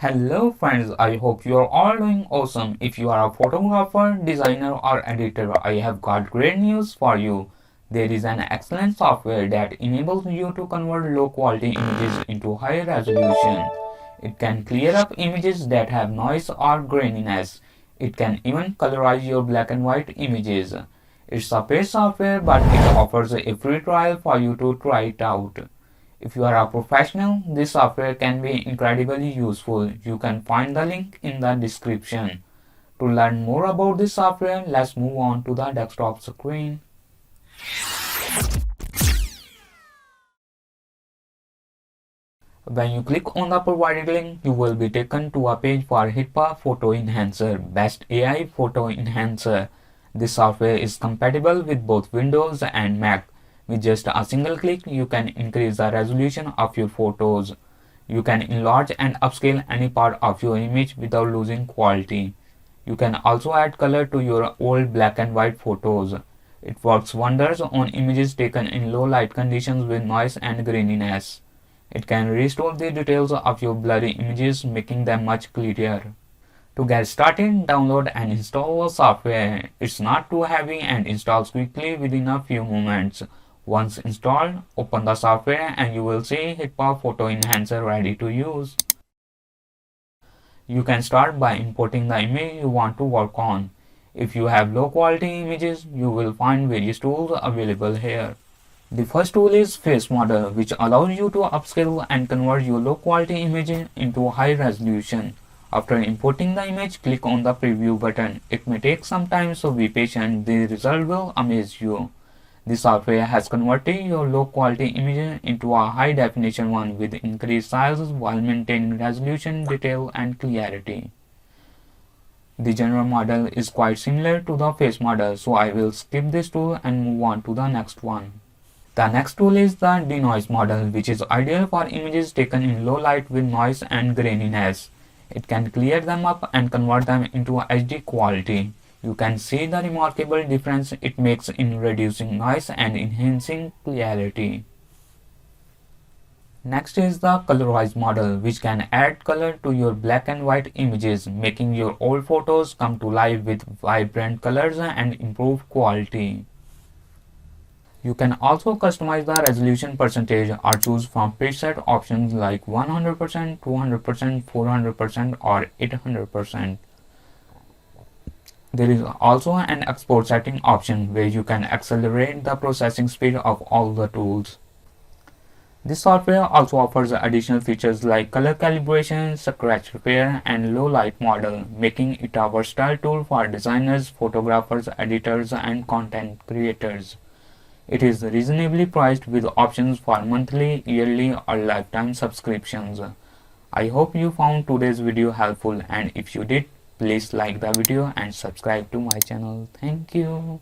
Hello friends, I hope you are all doing awesome. If you are a photographer, designer or editor, I have got great news for you. There is an excellent software that enables you to convert low quality images into high resolution. It can clear up images that have noise or graininess. It can even colorize your black and white images. It's a paid software, but it offers a free trial for you to try it out. If you are a professional, this software can be incredibly useful. You can find the link in the description. To learn more about this software, let's move on to the desktop screen. When you click on the provided link, you will be taken to a page for HitPaw Photo Enhancer, Best AI Photo Enhancer. This software is compatible with both Windows and Mac. With just a single click, you can increase the resolution of your photos. You can enlarge and upscale any part of your image without losing quality. You can also add color to your old black and white photos. It works wonders on images taken in low light conditions with noise and graininess. It can restore the details of your blurry images, making them much clearer. To get started, download and install the software. It's not too heavy and installs quickly within a few moments. Once installed, open the software and you will see HitPaw Photo Enhancer ready to use. You can start by importing the image you want to work on. If you have low quality images, you will find various tools available here. The first tool is Face Model, which allows you to upscale and convert your low quality image into high resolution. After importing the image, click on the preview button. It may take some time, so be patient. The result will amaze you. The software has converted your low quality image into a high definition one with increased size while maintaining resolution, detail and clarity. The general model is quite similar to the face model, so I will skip this tool and move on to the next one. The next tool is the denoise model, which is ideal for images taken in low light with noise and graininess. It can clear them up and convert them into HD quality. You can see the remarkable difference it makes in reducing noise and enhancing clarity. Next is the colorize model, which can add color to your black and white images, making your old photos come to life with vibrant colors and improved quality. You can also customize the resolution percentage or choose from preset options like 100%, 200%, 400% or 800%. There is also an export setting option where you can accelerate the processing speed of all the tools. This software also offers additional features like color calibration, scratch repair, and low light model, making it a versatile tool for designers, photographers, editors, and content creators. It is reasonably priced with options for monthly, yearly, or lifetime subscriptions. I hope you found today's video helpful, and if you did, please like the video and subscribe to my channel. Thank you.